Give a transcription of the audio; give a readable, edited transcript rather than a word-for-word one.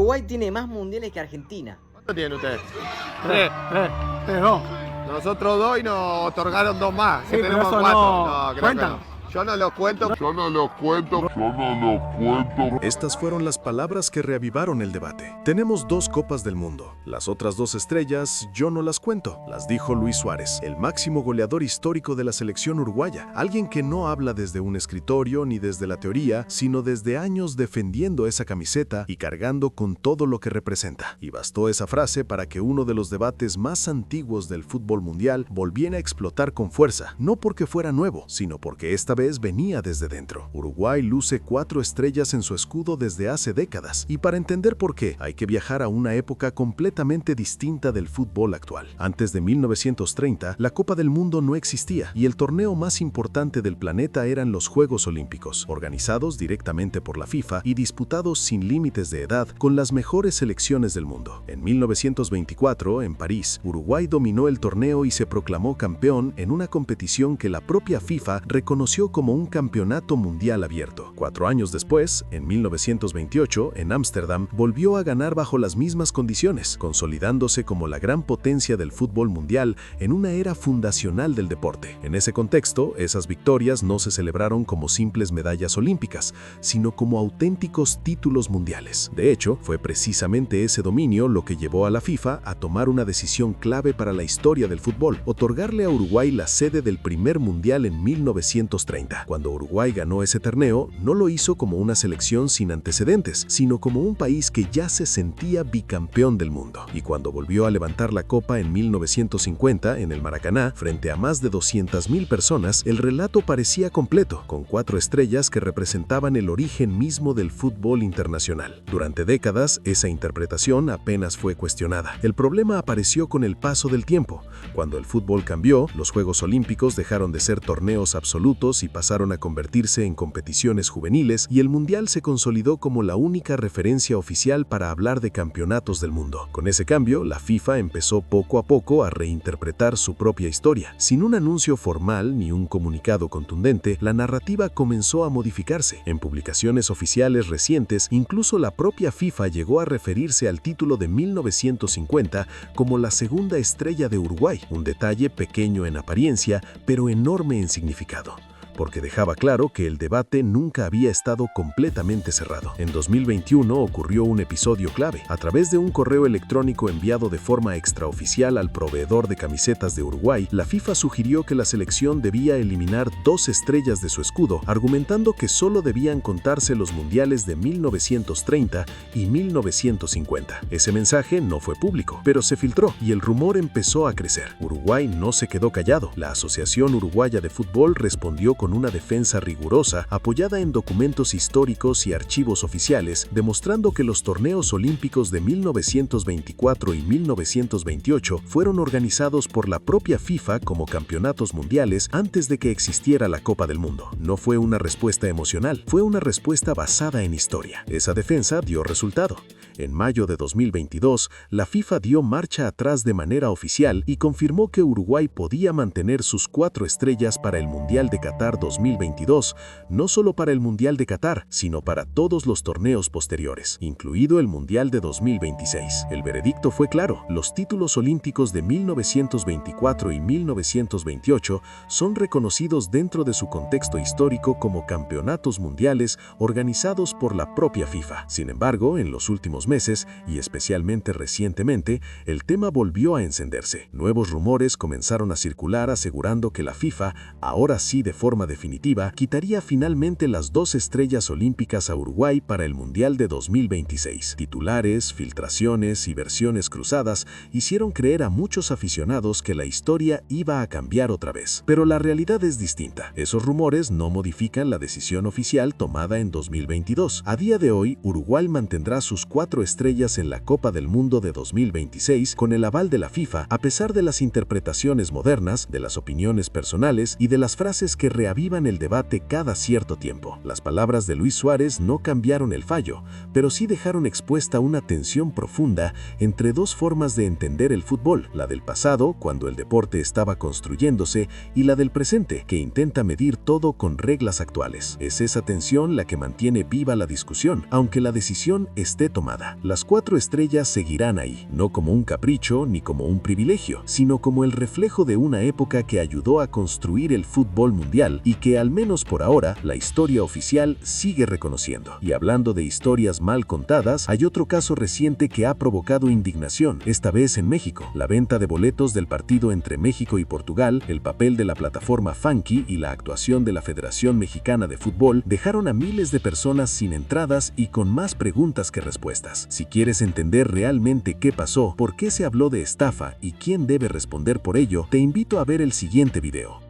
Uruguay tiene más mundiales que Argentina. ¿Cuánto tienen ustedes? Tres, no. Nosotros dos y nos otorgaron dos más. Sí, Que pero tenemos eso cuatro. no creo cuenta. que no. Yo no los cuento. Estas fueron las palabras que reavivaron el debate. Tenemos dos Copas del Mundo. Las otras dos estrellas yo no las cuento, las dijo Luis Suárez, el máximo goleador histórico de la selección uruguaya. Alguien que no habla desde un escritorio ni desde la teoría, sino desde años defendiendo esa camiseta y cargando con todo lo que representa. Y bastó esa frase para que uno de los debates más antiguos del fútbol mundial volviera a explotar con fuerza, no porque fuera nuevo, sino porque esta vez venía desde dentro. Uruguay luce 4 estrellas en su escudo desde hace décadas, y para entender por qué, hay que viajar a una época completamente distinta del fútbol actual. Antes de 1930, la Copa del Mundo no existía, y el torneo más importante del planeta eran los Juegos Olímpicos, organizados directamente por la FIFA y disputados sin límites de edad con las mejores selecciones del mundo. En 1924, en París, Uruguay dominó el torneo y se proclamó campeón en una competición que la propia FIFA reconoció como un campeonato mundial abierto. 4 años después, en 1928, en Ámsterdam, volvió a ganar bajo las mismas condiciones, consolidándose como la gran potencia del fútbol mundial en una era fundacional del deporte. En ese contexto, esas victorias no se celebraron como simples medallas olímpicas, sino como auténticos títulos mundiales. De hecho, fue precisamente ese dominio lo que llevó a la FIFA a tomar una decisión clave para la historia del fútbol: otorgarle a Uruguay la sede del primer mundial en 1930. Cuando Uruguay ganó ese torneo, no lo hizo como una selección sin antecedentes, sino como un país que ya se sentía bicampeón del mundo. Y cuando volvió a levantar la copa en 1950 en el Maracaná, frente a más de 200.000 personas, el relato parecía completo, con 4 estrellas que representaban el origen mismo del fútbol internacional. Durante décadas, esa interpretación apenas fue cuestionada. El problema apareció con el paso del tiempo. Cuando el fútbol cambió, los Juegos Olímpicos dejaron de ser torneos absolutos y pasaron a convertirse en competiciones juveniles, y el Mundial se consolidó como la única referencia oficial para hablar de campeonatos del mundo. Con ese cambio, la FIFA empezó poco a poco a reinterpretar su propia historia. Sin un anuncio formal ni un comunicado contundente, la narrativa comenzó a modificarse. En publicaciones oficiales recientes, incluso la propia FIFA llegó a referirse al título de 1950 como la segunda estrella de Uruguay, un detalle pequeño en apariencia, pero enorme en significado, porque dejaba claro que el debate nunca había estado completamente cerrado. En 2021 ocurrió un episodio clave. A través de un correo electrónico enviado de forma extraoficial al proveedor de camisetas de Uruguay, la FIFA sugirió que la selección debía eliminar 2 estrellas de su escudo, argumentando que solo debían contarse los mundiales de 1930 y 1950. Ese mensaje no fue público, pero se filtró y el rumor empezó a crecer. Uruguay no se quedó callado. La Asociación Uruguaya de Fútbol respondió con una defensa rigurosa apoyada en documentos históricos y archivos oficiales, demostrando que los torneos olímpicos de 1924 y 1928 fueron organizados por la propia FIFA como campeonatos mundiales antes de que existiera la Copa del Mundo. No fue una respuesta emocional, fue una respuesta basada en historia. Esa defensa dio resultado. En mayo de 2022, la FIFA dio marcha atrás de manera oficial y confirmó que Uruguay podía mantener sus 4 estrellas para el Mundial de Qatar 2022, no solo para el Mundial de Qatar, sino para todos los torneos posteriores, incluido el Mundial de 2026. El veredicto fue claro: los títulos olímpicos de 1924 y 1928 son reconocidos dentro de su contexto histórico como campeonatos mundiales organizados por la propia FIFA. Sin embargo, en los últimos meses, y especialmente recientemente, el tema volvió a encenderse. Nuevos rumores comenzaron a circular asegurando que la FIFA, ahora sí de forma definitiva, quitaría finalmente las 2 estrellas olímpicas a Uruguay para el Mundial de 2026. Titulares, filtraciones y versiones cruzadas hicieron creer a muchos aficionados que la historia iba a cambiar otra vez. Pero la realidad es distinta. Esos rumores no modifican la decisión oficial tomada en 2022. A día de hoy, Uruguay mantendrá sus 4 estrellas en la Copa del Mundo de 2026 con el aval de la FIFA, a pesar de las interpretaciones modernas, de las opiniones personales y de las frases que reavivan el debate cada cierto tiempo. Las palabras de Luis Suárez no cambiaron el fallo, pero sí dejaron expuesta una tensión profunda entre dos formas de entender el fútbol, la del pasado, cuando el deporte estaba construyéndose, y la del presente, que intenta medir todo con reglas actuales. Es esa tensión la que mantiene viva la discusión, aunque la decisión esté tomada. Las 4 estrellas seguirán ahí, no como un capricho ni como un privilegio, sino como el reflejo de una época que ayudó a construir el fútbol mundial y que, al menos por ahora, la historia oficial sigue reconociendo. Y hablando de historias mal contadas, hay otro caso reciente que ha provocado indignación, esta vez en México. La venta de boletos del partido entre México y Portugal, el papel de la plataforma Funky y la actuación de la Federación Mexicana de Fútbol dejaron a miles de personas sin entradas y con más preguntas que respuestas. Si quieres entender realmente qué pasó, por qué se habló de estafa y quién debe responder por ello, te invito a ver el siguiente video.